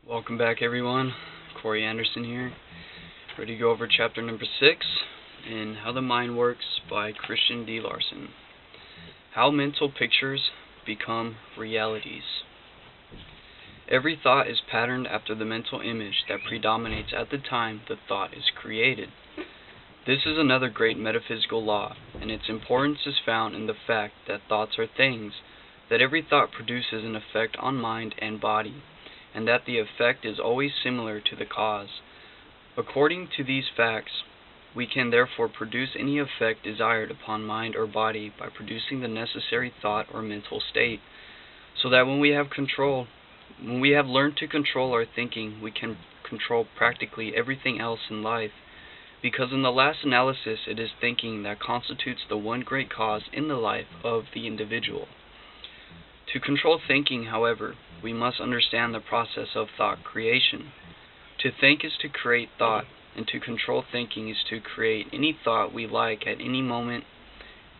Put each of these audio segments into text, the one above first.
Welcome back, everyone. Corey Anderson here, ready to go over chapter number 6 in How the Mind Works by Christian D. Larson. How mental pictures become realities. Every thought is patterned after the mental image that predominates at the time the thought is created. This is another great metaphysical law, and its importance is found in the fact that thoughts are things, that every thought produces an effect on mind and body, and that the effect is always similar to the cause. According to these facts, we can therefore produce any effect desired upon mind or body by producing the necessary thought or mental state, so that when we have learned to control our thinking, we can control practically everything else in life, because in the last analysis it is thinking that constitutes the one great cause in the life of the individual. To control thinking, however, we must understand the process of thought creation. To think is to create thought, and to control thinking is to create any thought we like at any moment,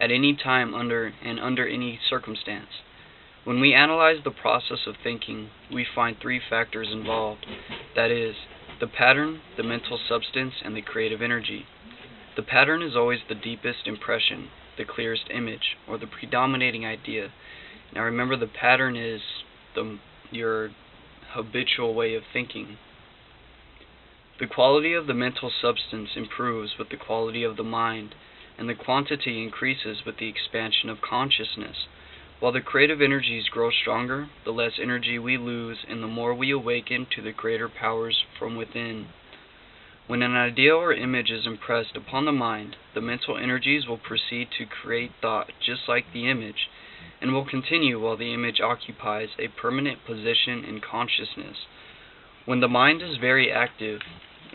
at any time, under any circumstance. When we analyze the process of thinking, we find three factors involved, that is, the pattern, the mental substance, and the creative energy. The pattern is always the deepest impression, the clearest image, or the predominating idea. Now remember, the pattern is your habitual way of thinking. The quality of the mental substance improves with the quality of the mind, and the quantity increases with the expansion of consciousness. While the creative energies grow stronger, the less energy we lose, and the more we awaken to the greater powers from within. When an idea or image is impressed upon the mind, the mental energies will proceed to create thought just like the image, and will continue while the image occupies a permanent position in consciousness. When the mind is very active,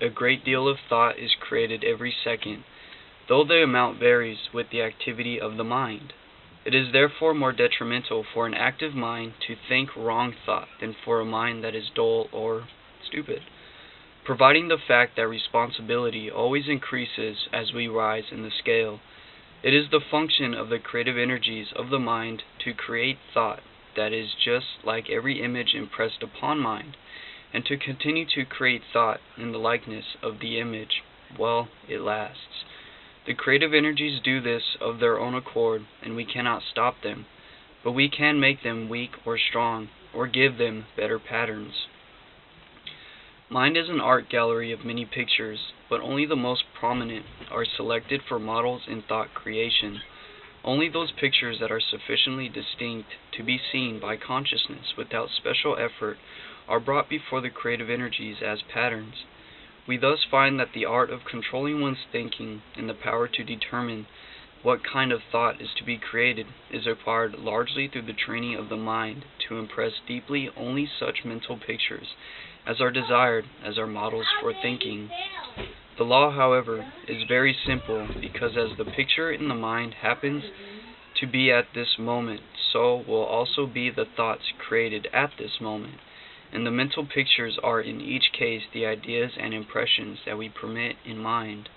a great deal of thought is created every second, though the amount varies with the activity of the mind. It is therefore more detrimental for an active mind to think wrong thought than for a mind that is dull or stupid, providing the fact that responsibility always increases as we rise in the scale. It is the function of the creative energies of the mind to create thought that is just like every image impressed upon mind, and to continue to create thought in the likeness of the image while it lasts. The creative energies do this of their own accord, and we cannot stop them, but we can make them weak or strong, or give them better patterns. Mind is an art gallery of many pictures, but only the most prominent are selected for models in thought creation. Only those pictures that are sufficiently distinct to be seen by consciousness without special effort are brought before the creative energies as patterns. We thus find that the art of controlling one's thinking and the power to determine what kind of thought is to be created is acquired largely through the training of the mind to impress deeply only such mental pictures as are desired as are models for thinking. The law, however, is very simple, because as the picture in the mind happens to be at this moment, so will also be the thoughts created at this moment, and the mental pictures are in each case the ideas and impressions that we permit in mind.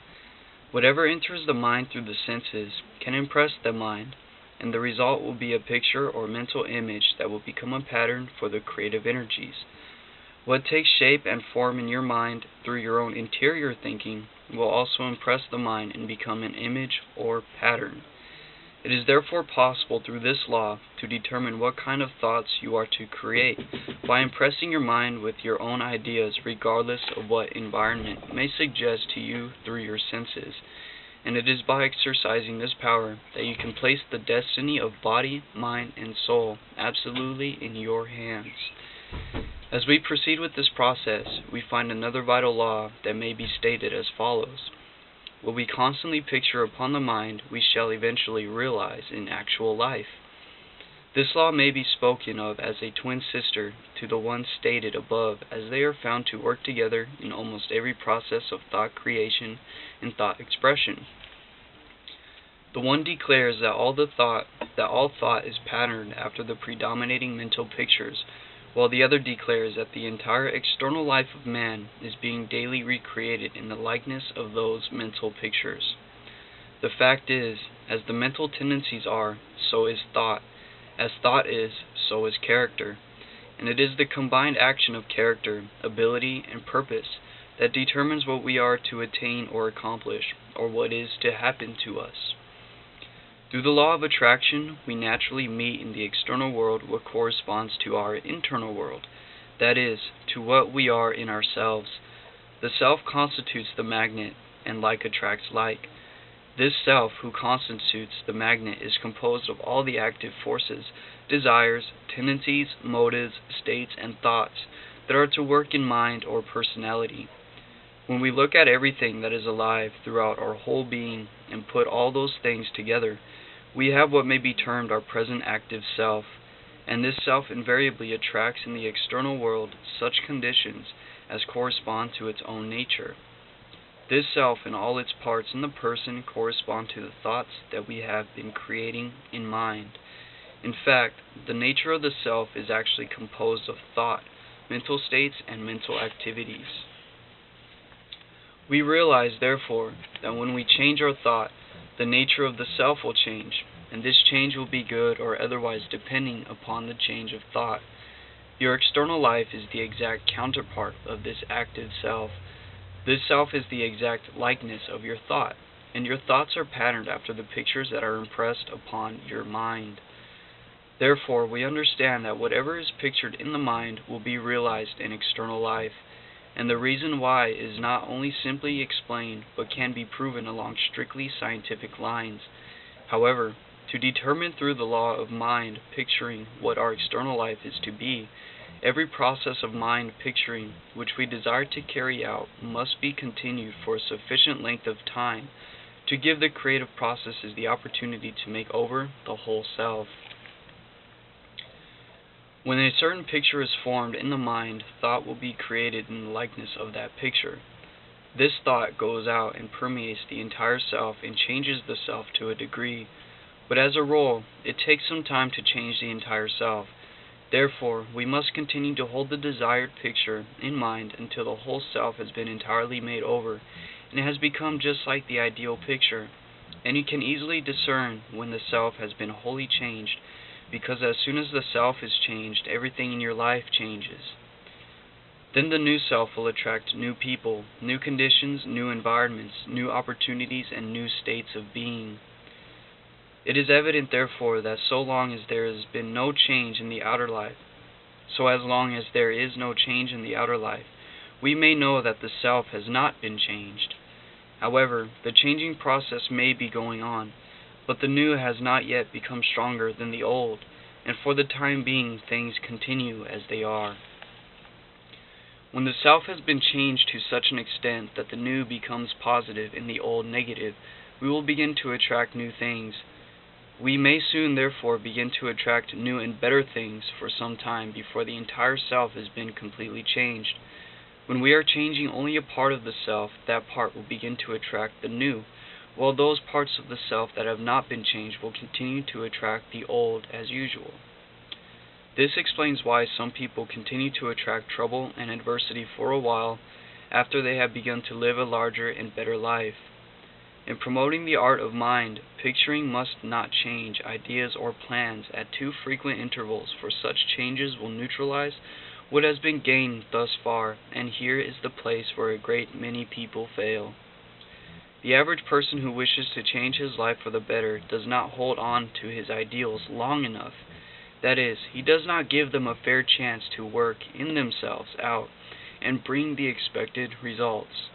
Whatever enters the mind through the senses can impress the mind, and the result will be a picture or mental image that will become a pattern for the creative energies. What takes shape and form in your mind through your own interior thinking will also impress the mind and become an image or pattern. It is therefore possible through this law to determine what kind of thoughts you are to create by impressing your mind with your own ideas regardless of what environment may suggest to you through your senses. And it is by exercising this power that you can place the destiny of body, mind, and soul absolutely in your hands. As we proceed with this process, we find another vital law that may be stated as follows. What we constantly picture upon the mind, we shall eventually realize in actual life. This law may be spoken of as a twin sister to the one stated above, as they are found to work together in almost every process of thought creation and thought expression. The one declares that all thought is patterned after the predominating mental pictures, while the other declares that the entire external life of man is being daily recreated in the likeness of those mental pictures. The fact is, as the mental tendencies are, so is thought. As thought is, so is character. and it is the combined action of character, ability, and purpose that determines what we are to attain or accomplish, or what is to happen to us. Through the law of attraction, we naturally meet in the external world what corresponds to our internal world, that is, to what we are in ourselves. The self constitutes the magnet, and like attracts like. This self, who constitutes the magnet, is composed of all the active forces, desires, tendencies, motives, states, and thoughts that are to work in mind or personality. When we look at everything that is alive throughout our whole being and put all those things together, we have what may be termed our present active self, and this self invariably attracts in the external world such conditions as correspond to its own nature. This self and all its parts in the person correspond to the thoughts that we have been creating in mind. In fact, the nature of the self is actually composed of thought, mental states, and mental activities. We realize, therefore, that when we change our thought, the nature of the self will change, and this change will be good or otherwise depending upon the change of thought. Your external life is the exact counterpart of this active self. This self is the exact likeness of your thought, and your thoughts are patterned after the pictures that are impressed upon your mind. Therefore, we understand that whatever is pictured in the mind will be realized in external life, and the reason why is not only simply explained, but can be proven along strictly scientific lines. However, to determine through the law of mind picturing what our external life is to be, every process of mind picturing which we desire to carry out must be continued for a sufficient length of time to give the creative processes the opportunity to make over the whole self. When a certain picture is formed in the mind, thought will be created in the likeness of that picture. This thought goes out and permeates the entire self and changes the self to a degree, but as a rule, it takes some time to change the entire self. Therefore, we must continue to hold the desired picture in mind until the whole self has been entirely made over, and has become just like the ideal picture, and you can easily discern when the self has been wholly changed, because as soon as the self is changed, everything in your life changes. Then the new self will attract new people, new conditions, new environments, new opportunities, and new states of being. It is evident, therefore, that so long as there has been no change in the outer life, we may know that the self has not been changed. However, the changing process may be going on, but the new has not yet become stronger than the old, and for the time being things continue as they are. When the self has been changed to such an extent that the new becomes positive and the old negative, we will begin to attract new things. We may soon, therefore, begin to attract new and better things for some time before the entire self has been completely changed. When we are changing only a part of the self, that part will begin to attract the new, while those parts of the self that have not been changed will continue to attract the old as usual. This explains why some people continue to attract trouble and adversity for a while after they have begun to live a larger and better life. In promoting the art of mind, picturing must not change ideas or plans at too frequent intervals, for such changes will neutralize what has been gained thus far, and here is the place where a great many people fail. The average person who wishes to change his life for the better does not hold on to his ideals long enough. That is, he does not give them a fair chance to work in themselves out and bring the expected results.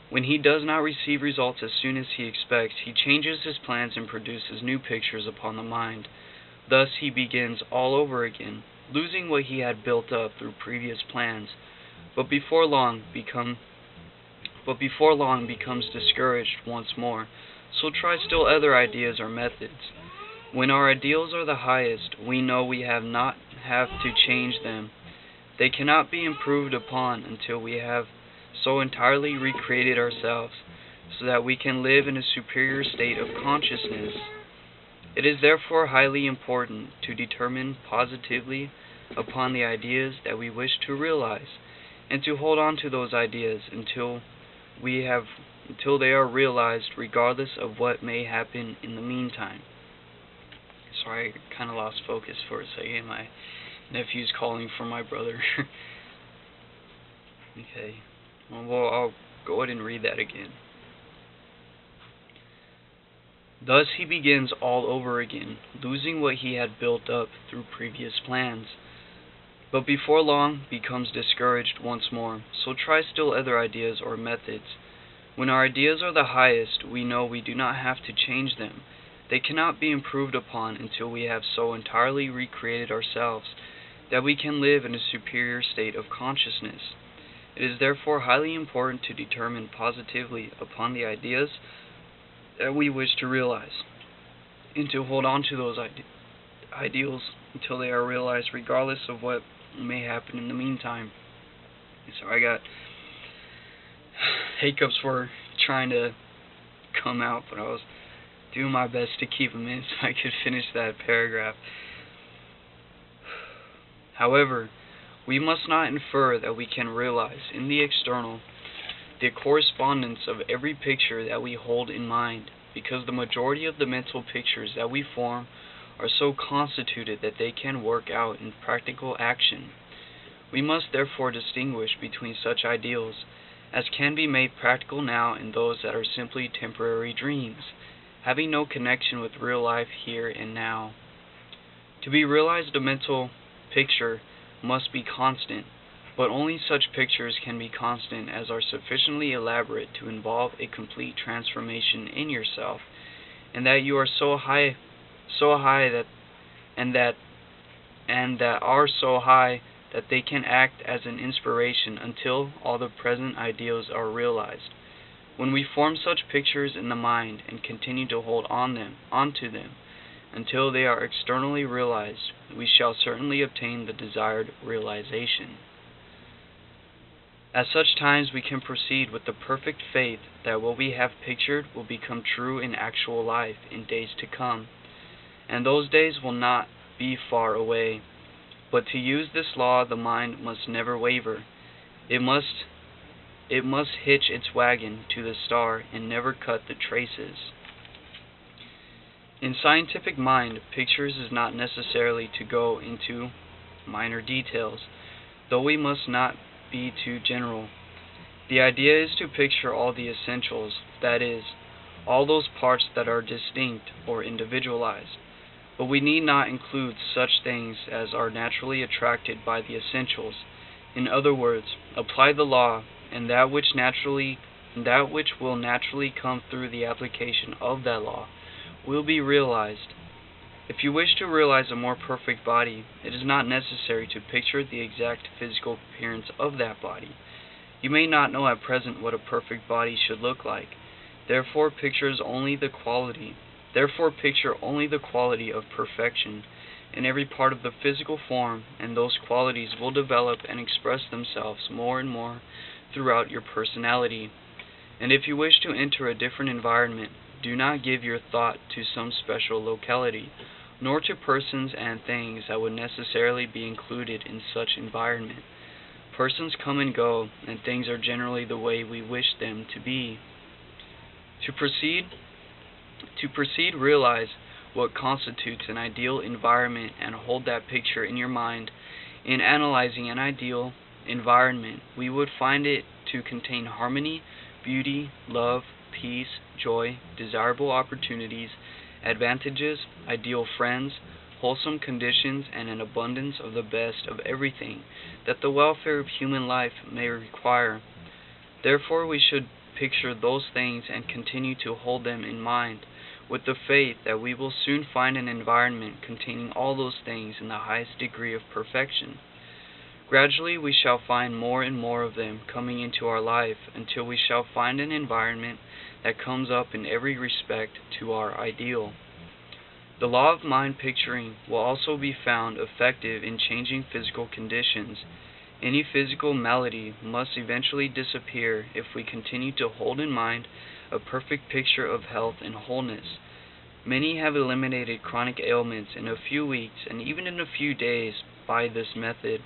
When he does not receive results as soon as he expects, he changes his plans and produces new pictures upon the mind. Thus he begins all over again, losing what he had built up through previous plans, but before long becomes discouraged once more, so try still other ideas or methods. When our ideals are the highest, we know we have to change them. They cannot be improved upon until we have so entirely recreated ourselves, so that we can live in a superior state of consciousness. It is therefore highly important to determine positively upon the ideas that we wish to realize, and to hold on to those ideas until they are realized, regardless of what may happen in the meantime. Sorry, I kind of lost focus for a second. My Nephew's calling for my brother. Okay. Well, I'll go ahead and read that again. Thus he begins all over again, losing what he had built up through previous plans. But before long becomes discouraged once more, so try still other ideas or methods. When our ideas are the highest, we know we do not have to change them. They cannot be improved upon until we have so entirely recreated ourselves that we can live in a superior state of consciousness. It is therefore highly important to determine positively upon the ideas that we wish to realize, and to hold on to those ideals until they are realized, regardless of what may happen in the meantime. So I got hiccups for trying to come out, but I was doing my best to keep them in so I could finish that paragraph. However, we must not infer that we can realize in the external the correspondence of every picture that we hold in mind, because the majority of the mental pictures that we form are so constituted that they can work out in practical action. We must therefore distinguish between such ideals as can be made practical now and those that are simply temporary dreams, having no connection with real life here and now. To be realized, a mental picture must be constant, but only such pictures can be constant as are sufficiently elaborate to involve a complete transformation in yourself, and that you are so high that they can act as an inspiration until all the present ideals are realized. When we form such pictures in the mind and continue to hold onto them until they are externally realized, we shall certainly obtain the desired realization. At such times we can proceed with the perfect faith that what we have pictured will become true in actual life in days to come, and those days will not be far away. But to use this law, the mind must never waver. It must hitch its wagon to the star and never cut the traces. In scientific mind, pictures is not necessarily to go into minor details, though we must not be too general. The idea is to picture all the essentials, that is, all those parts that are distinct or individualized. But we need not include such things as are naturally attracted by the essentials. In other words, apply the law, and that which will naturally come through the application of that law will be realized. If you wish to realize a more perfect body, it is not necessary to picture the exact physical appearance of that body. You may not know at present what a perfect body should look like. Therefore, picture only the quality of perfection in every part of the physical form, and those qualities will develop and express themselves more and more throughout your personality. And if you wish to enter a different environment, do not give your thought to some special locality, nor to persons and things that would necessarily be included in such environment. Persons come and go, and things are generally the way we wish them to be. To proceed, realize what constitutes an ideal environment and hold that picture in your mind. In analyzing an ideal environment, we would find it to contain harmony, beauty, love, peace, joy, desirable opportunities, advantages, ideal friends, wholesome conditions, and an abundance of the best of everything that the welfare of human life may require. Therefore, we should picture those things and continue to hold them in mind, with the faith that we will soon find an environment containing all those things in the highest degree of perfection. Gradually, we shall find more and more of them coming into our life until we shall find an environment that comes up in every respect to our ideal. The law of mind picturing will also be found effective in changing physical conditions. Any physical malady must eventually disappear if we continue to hold in mind a perfect picture of health and wholeness. Many have eliminated chronic ailments in a few weeks and even in a few days by this method,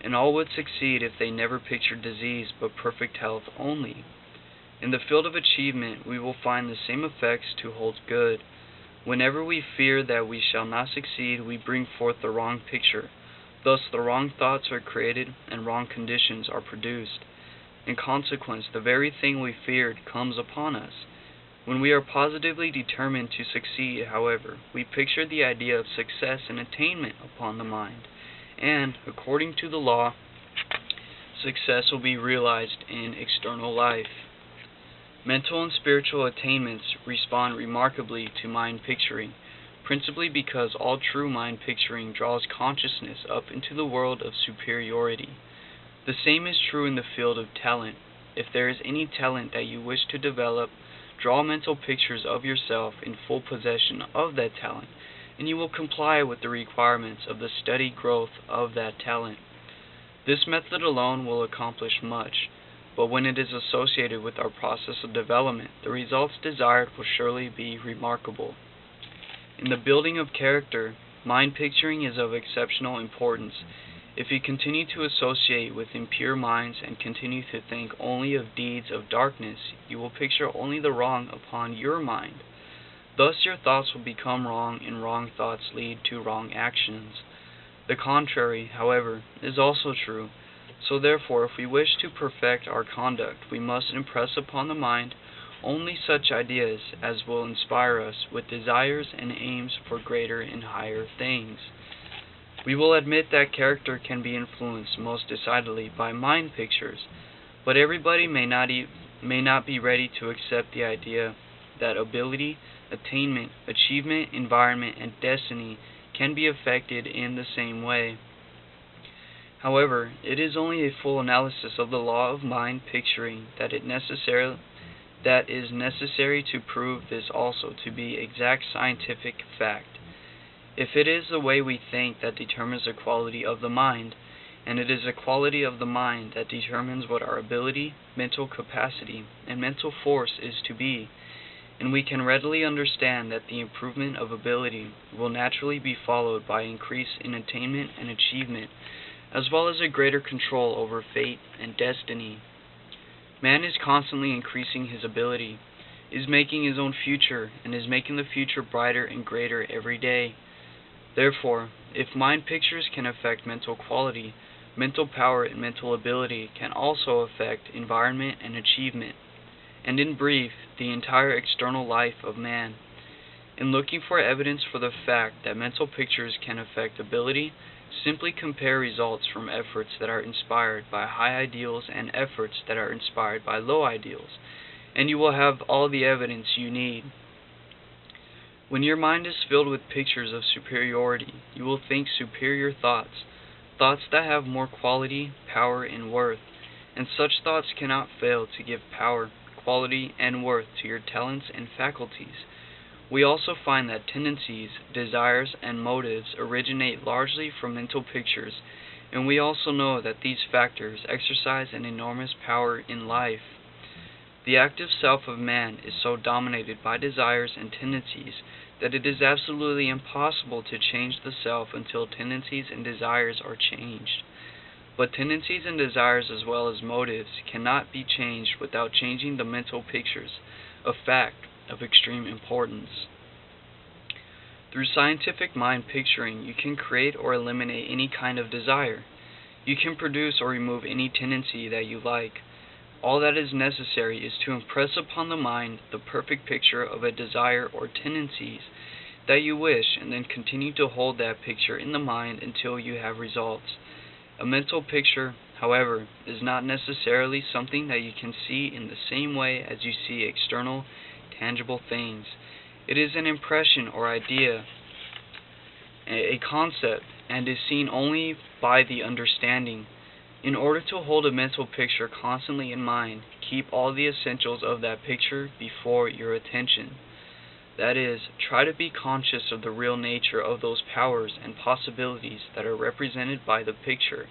and all would succeed if they never pictured disease but perfect health only. In the field of achievement, we will find the same effects to hold good. Whenever we fear that we shall not succeed, we bring forth the wrong picture. Thus, the wrong thoughts are created and wrong conditions are produced. In consequence, the very thing we feared comes upon us. When we are positively determined to succeed, however, we picture the idea of success and attainment upon the mind, and, according to the law, success will be realized in external life. Mental and spiritual attainments respond remarkably to mind picturing, principally because all true mind picturing draws consciousness up into the world of superiority. The same is true in the field of talent. If there is any talent that you wish to develop, draw mental pictures of yourself in full possession of that talent, and you will comply with the requirements of the steady growth of that talent. This method alone will accomplish much, but when it is associated with our process of development, the results desired will surely be remarkable. In the building of character, mind picturing is of exceptional importance. If you continue to associate with impure minds and continue to think only of deeds of darkness, you will picture only the wrong upon your mind. Thus your thoughts will become wrong, and wrong thoughts lead to wrong actions. The contrary, however, is also true. So therefore, if we wish to perfect our conduct, we must impress upon the mind only such ideas as will inspire us with desires and aims for greater and higher things. We will admit that character can be influenced most decidedly by mind pictures, but everybody may not be ready to accept the idea that ability, attainment, achievement, environment, and destiny can be affected in the same way. However, it is only a full analysis of the law of mind picturing that is necessary to prove this also to be exact scientific fact. If it is the way we think that determines the quality of the mind, and it is the quality of the mind that determines what our ability, mental capacity, and mental force is to be, and we can readily understand that the improvement of ability will naturally be followed by increase in attainment and achievement, as well as a greater control over fate and destiny. Man is constantly increasing his ability, is making his own future, and is making the future brighter and greater every day. Therefore, if mind pictures can affect mental quality, mental power and mental ability can also affect environment and achievement, and in brief, the entire external life of man. In looking for evidence for the fact that mental pictures can affect ability, simply compare results from efforts that are inspired by high ideals and efforts that are inspired by low ideals, and you will have all the evidence you need. When your mind is filled with pictures of superiority, you will think superior thoughts, thoughts that have more quality, power, and worth, and such thoughts cannot fail to give power, quality, and worth to your talents and faculties. We also find that tendencies, desires, and motives originate largely from mental pictures, and we also know that these factors exercise an enormous power in life. The active self of man is so dominated by desires and tendencies that it is absolutely impossible to change the self until tendencies and desires are changed. But tendencies and desires as well as motives cannot be changed without changing the mental pictures, a fact of extreme importance. Through scientific mind picturing, you can create or eliminate any kind of desire. You can produce or remove any tendency that you like. All that is necessary is to impress upon the mind the perfect picture of a desire or tendencies that you wish, and then continue to hold that picture in the mind until you have results. A mental picture, however, is not necessarily something that you can see in the same way as you see external, tangible things. It is an impression or idea, a concept, and is seen only by the understanding. In order to hold a mental picture constantly in mind, keep all the essentials of that picture before your attention. That is, try to be conscious of the real nature of those powers and possibilities that are represented by the picture.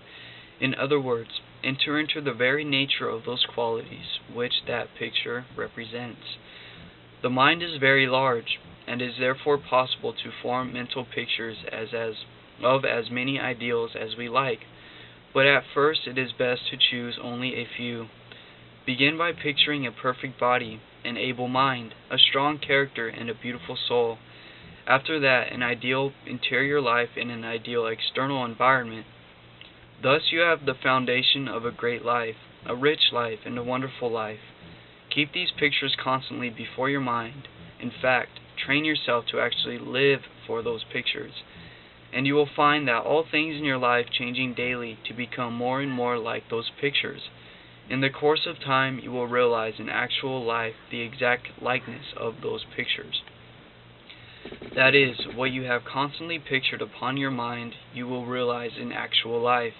In other words, enter into the very nature of those qualities which that picture represents. The mind is very large, and is therefore possible to form mental pictures of as many ideals as we like, but at first it is best to choose only a few. Begin by picturing a perfect body, an able mind, a strong character, and a beautiful soul. After that, an ideal interior life and an ideal external environment. Thus you have the foundation of a great life, a rich life, and a wonderful life. Keep these pictures constantly before your mind. In fact, train yourself to actually live for those pictures, and you will find that all things in your life changing daily to become more and more like those pictures. In the course of time, you will realize in actual life the exact likeness of those pictures. That is, what you have constantly pictured upon your mind, you will realize in actual life.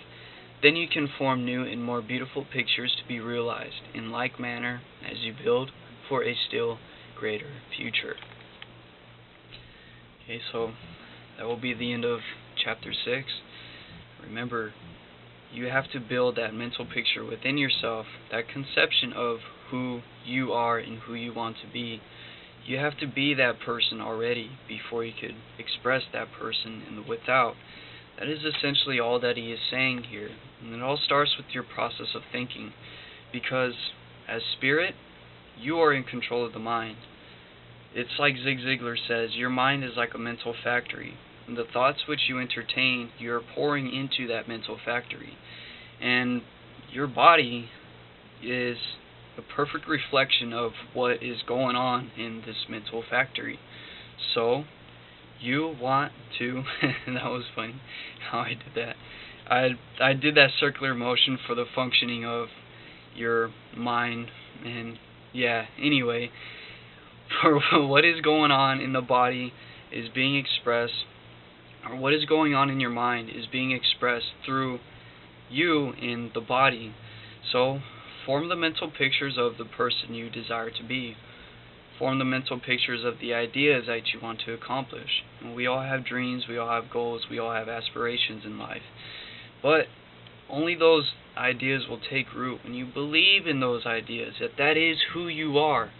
Then you can form new and more beautiful pictures to be realized in like manner as you build for a still greater future. Okay, so that will be the end of chapter 6. Remember, you have to build that mental picture within yourself, that conception of who you are and who you want to be. You have to be that person already before you could express that person in the without. That is essentially all that he is saying here. And it all starts with your process of thinking, because as spirit, you are in control of the mind. It's like Zig Ziglar says, your mind is like a mental factory. And the thoughts which you entertain, you are pouring into that mental factory. And your body is a perfect reflection of what is going on in this mental factory. So, you want to, that was funny how I did that. I did that circular motion for the functioning of your mind, and yeah, anyway, for what is going on in the body is being expressed, or what is going on in your mind is being expressed through you in the body. So, form the mental pictures of the person you desire to be. Form the mental pictures of the ideas that you want to accomplish. And we all have dreams, we all have goals, we all have aspirations in life. But only those ideas will take root when you believe in those ideas, that is who you are.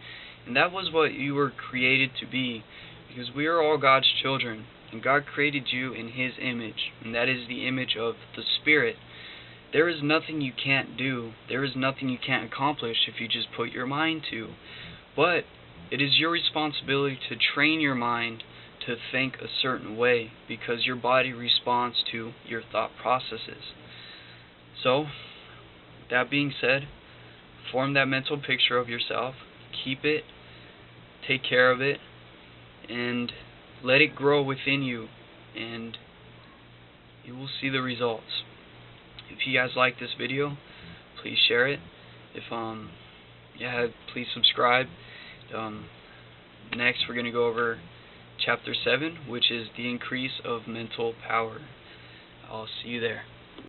And that was what you were created to be, because we are all God's children, and God created you in His image, and that is the image of the Spirit. There is nothing you can't do. There is nothing you can't accomplish if you just put your mind to. But it is your responsibility to train your mind to think a certain way, because your body responds to your thought processes. So, that being said, form that mental picture of yourself, keep it, take care of it, and let it grow within you, and you will see the results. If you guys like this video, please share it. If please subscribe. Next, we're going to go over chapter 7, which is the increase of mental power. I'll see you there.